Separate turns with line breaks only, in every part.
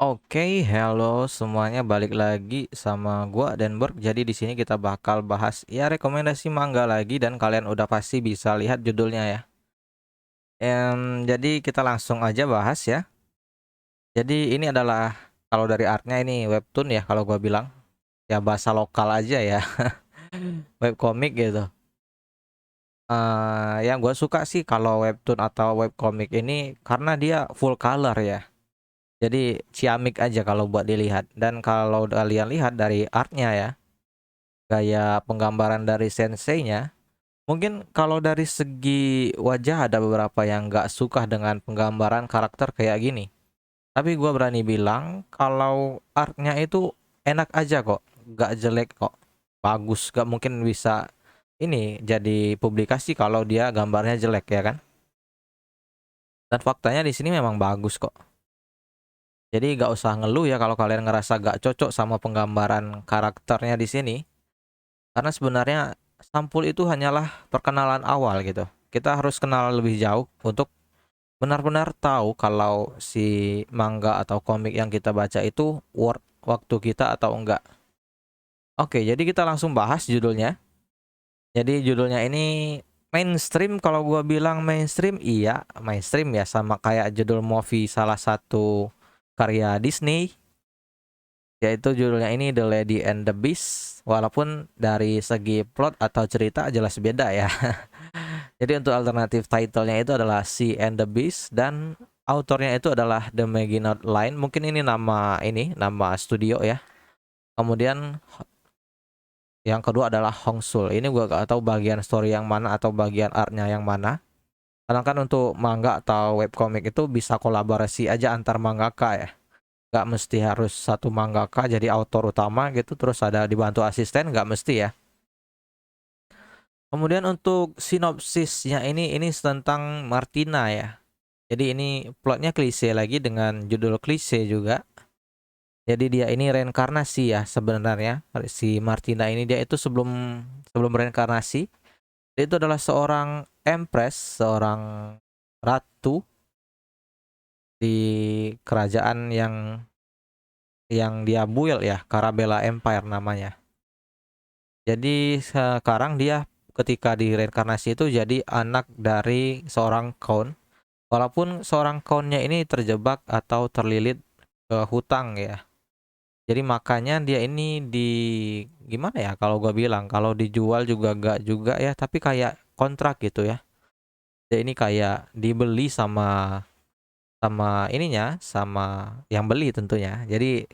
Oke, halo semuanya, balik lagi sama gua Denberg. Jadi di sini kita bakal bahas ya rekomendasi manga lagi dan kalian udah pasti bisa lihat judulnya ya. Jadi kita langsung aja bahas ya. Jadi ini adalah kalau dari artnya ini webtoon ya kalau gua bilang. Ya bahasa lokal aja ya, webcomic gitu. Yang gue suka sih kalau webtoon atau webcomic ini karena dia full color ya. Jadi ciamik aja kalau buat dilihat. Dan kalau kalian lihat dari artnya ya, gaya penggambaran dari senseinya, mungkin kalau dari segi wajah ada beberapa yang nggak suka dengan penggambaran karakter kayak gini. Tapi gue berani bilang kalau artnya itu enak aja kok, nggak jelek kok, bagus. Gak mungkin bisa ini jadi publikasi kalau dia gambarnya jelek ya kan. Dan faktanya di sini memang bagus kok. Jadi nggak usah ngeluh ya kalau kalian ngerasa gak cocok sama penggambaran karakternya di sini. Karena sebenarnya sampul itu hanyalah perkenalan awal gitu. Kita harus kenal lebih jauh untuk benar-benar tahu kalau si manga atau komik yang kita baca itu worth waktu kita atau enggak. Oke, jadi kita langsung bahas judulnya. Jadi judulnya ini mainstream. Kalau gua bilang mainstream, iya mainstream ya, sama kayak judul movie salah satu karya Disney, yaitu judulnya ini The Lady and the Beast. Walaupun dari segi plot atau cerita jelas beda ya. Jadi untuk alternatif title-nya itu adalah Sea and the Beast dan autornya itu adalah The Maginot Line. Mungkin ini nama studio ya. Kemudian yang kedua adalah Hongsul. Ini gua gak tahu bagian story yang mana atau bagian artnya yang mana. Karena kan untuk manga atau webcomic itu bisa kolaborasi aja antar mangaka ya. Gak mesti harus satu mangaka jadi autor utama gitu terus ada dibantu asisten, gak mesti ya. Kemudian untuk sinopsisnya ini tentang Martina ya. Jadi ini plotnya klise lagi dengan judul klise juga. Jadi dia ini reinkarnasi ya sebenarnya. Si Martina ini dia itu sebelum sebelum reinkarnasi, dia itu adalah seorang empress, seorang ratu di kerajaan yang dia build ya, Carabella Empire namanya. Jadi sekarang dia ketika di reinkarnasi itu jadi anak dari seorang count. Walaupun seorang countnya ini terjebak atau terlilit ke hutang ya. Jadi makanya dia ini gimana ya kalau gua bilang kalau dijual juga gak juga ya, tapi kayak kontrak gitu ya. Dia ini kayak dibeli sama sama ininya, sama yang beli tentunya. Jadi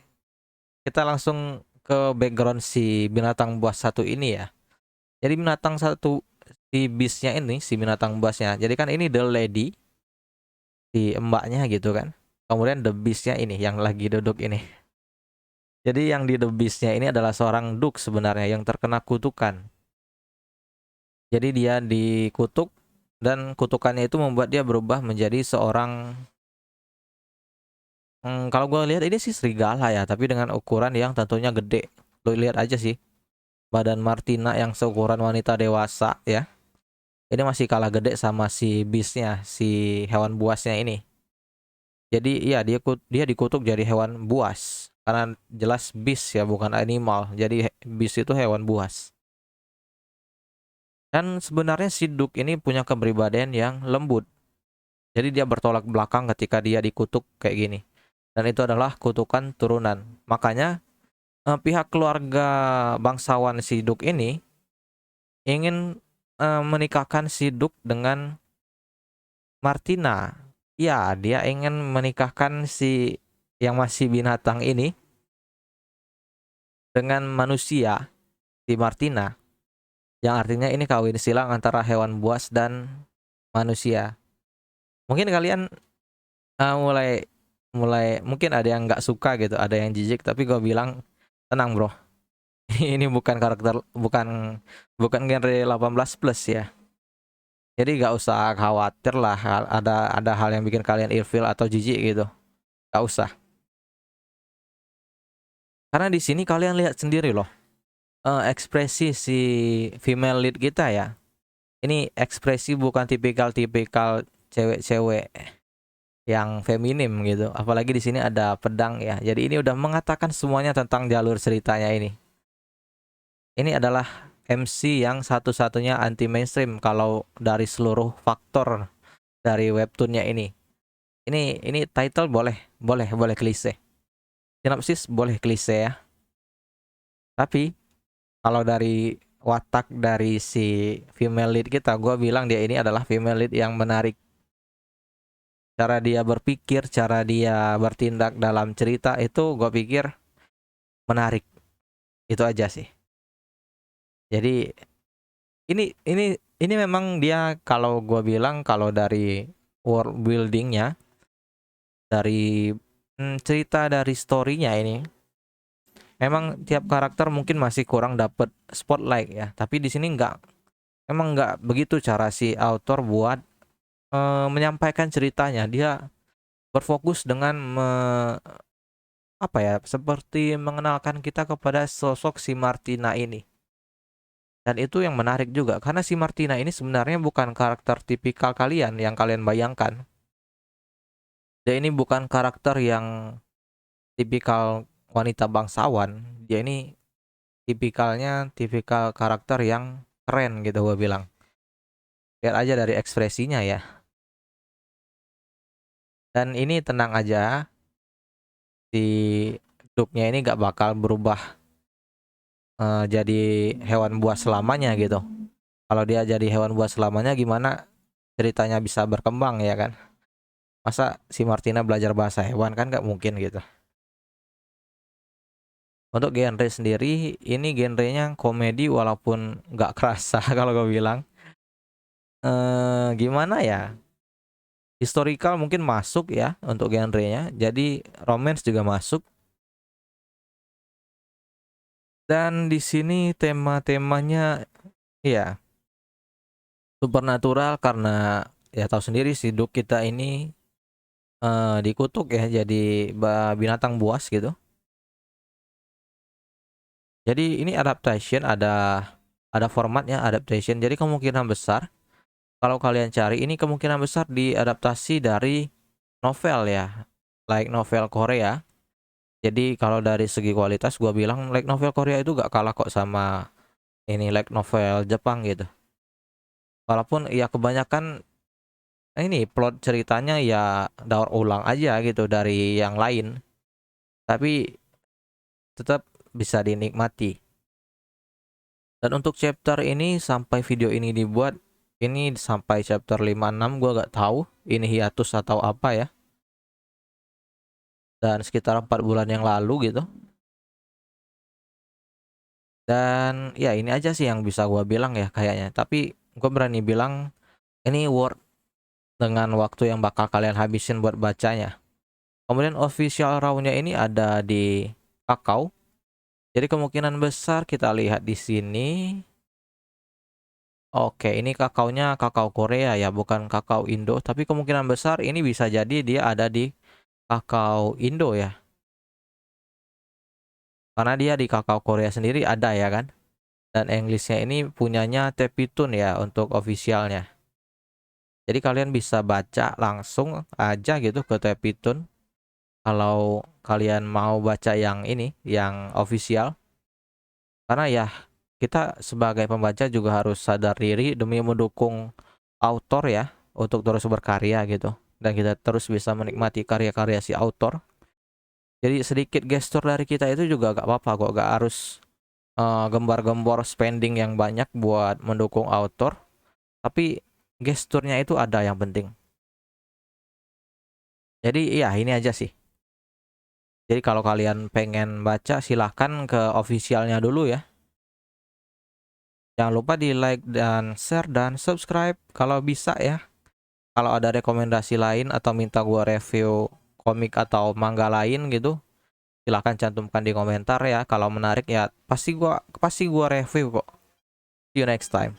kita langsung ke background si binatang buas satu ini ya. Jadi binatang satu si beastnya ini, si binatang buasnya. Jadi kan ini the lady, si mbaknya gitu kan. Kemudian the beastnya ini yang lagi duduk ini. Jadi yang di the beastnya ini adalah seorang duk sebenarnya yang terkena kutukan. Jadi dia dikutuk dan kutukannya itu membuat dia berubah menjadi seorang kalau gue lihat ini sih serigala ya, tapi dengan ukuran yang tentunya gede. Lo lihat aja sih, badan Martina yang seukuran wanita dewasa ya. Ini masih kalah gede sama si beastnya, si hewan buasnya ini. Jadi iya dia dikutuk jadi hewan buas karena jelas beast ya bukan animal. Jadi beast itu hewan buas. Dan sebenarnya si Duke ini punya kepribadian yang lembut. Jadi dia bertolak belakang ketika dia dikutuk kayak gini. Dan itu adalah kutukan turunan. Makanya pihak keluarga bangsawan si Duke ini ingin menikahkan si Duke dengan Martina. Ya, dia ingin menikahkan si yang masih binatang ini dengan manusia, si Martina. Yang artinya ini kawin silang antara hewan buas dan manusia. Mungkin kalian mulai mulai mungkin ada yang nggak suka gitu, ada yang jijik, tapi gue bilang tenang bro. Ini bukan karakter, bukan bukan genre 18 plus ya. Jadi gak usah khawatir lah ada hal yang bikin kalian ilfeel atau jijik gitu. Gak usah. Karena di sini kalian lihat sendiri loh, ekspresi si female lead kita ya. Ini ekspresi bukan tipikal-tipikal cewek-cewek yang feminim gitu. Apalagi di sini ada pedang ya. Jadi ini udah mengatakan semuanya tentang jalur ceritanya ini. Ini adalah MC yang satu-satunya anti mainstream kalau dari seluruh faktor dari webtoonnya ini. Ini title boleh klise. Sinopsis boleh klise ya. Tapi kalau dari watak dari si female lead kita, gue bilang dia ini adalah female lead yang menarik. Cara dia berpikir, cara dia bertindak dalam cerita itu gue pikir menarik. Itu aja sih. Jadi ini memang dia, kalau gue bilang kalau dari world buildingnya, dari cerita dari storynya ini, memang tiap karakter mungkin masih kurang dapet spotlight ya. Tapi di sini emang nggak begitu cara si author buat menyampaikan ceritanya. Dia berfokus dengan apa ya, seperti mengenalkan kita kepada sosok si Martina ini. Dan itu yang menarik juga karena si Martina ini sebenarnya bukan karakter tipikal kalian yang kalian bayangkan. Dia ini bukan karakter yang tipikal wanita bangsawan. Dia ini tipikal karakter yang keren gitu gue bilang. Lihat aja dari ekspresinya ya. Dan ini tenang aja, si Duke-nya ini gak bakal berubah jadi hewan buas selamanya gitu. Kalau dia jadi hewan buas selamanya, gimana ceritanya bisa berkembang ya kan? Masa si Martina belajar bahasa hewan, kan gak mungkin gitu. Untuk genre sendiri, ini genrenya komedi walaupun gak kerasa kalau gue bilang. Gimana ya? Historical mungkin masuk ya untuk genrenya. Jadi romance juga masuk. Dan di sini tema-temanya ya supernatural karena ya tahu sendiri si Duke kita ini dikutuk ya jadi binatang buas gitu. Jadi ini adaptation, ada formatnya adaptation. Jadi kemungkinan besar kalau kalian cari ini kemungkinan besar diadaptasi dari novel ya, like novel Korea. Jadi kalau dari segi kualitas gua bilang like novel Korea itu gak kalah kok sama ini like novel Jepang gitu. Walaupun ya kebanyakan ini plot ceritanya ya daur ulang aja gitu dari yang lain. Tapi tetap bisa dinikmati. Dan untuk chapter ini sampai video ini dibuat, ini sampai chapter 56 gua gak tahu ini hiatus atau apa ya. Dan sekitar 4 bulan yang lalu gitu. Dan ya ini aja sih yang bisa gua bilang ya kayaknya. Tapi gua berani bilang ini worth dengan waktu yang bakal kalian habisin buat bacanya. Kemudian official raw-nya ini ada di Kakao. Jadi kemungkinan besar kita lihat di sini. Oke, ini kakaonya kakao Korea ya, bukan kakao Indo. Tapi kemungkinan besar ini bisa jadi dia ada di kakao Indo ya. Karena dia di kakao Korea sendiri ada ya kan. Dan Englishnya ini punyanya Tepitun ya untuk officialnya. Jadi kalian bisa baca langsung aja gitu ke Tepitun. Kalau kalian mau baca yang ini, yang official. Karena ya kita sebagai pembaca juga harus sadar diri demi mendukung author ya untuk terus berkarya gitu, dan kita terus bisa menikmati karya-karya si author. Jadi sedikit gestur dari kita itu juga gak apa-apa kok, gak harus gembar-gembor spending yang banyak buat mendukung author, tapi gesturnya itu ada yang penting. Jadi iya ini aja sih. Jadi kalau kalian pengen baca silahkan ke officialnya dulu ya. Jangan lupa di like dan share dan subscribe kalau bisa ya. Kalau ada rekomendasi lain atau minta gua review komik atau manga lain gitu, silahkan cantumkan di komentar ya. Kalau menarik ya pasti gua review kok. See you next time.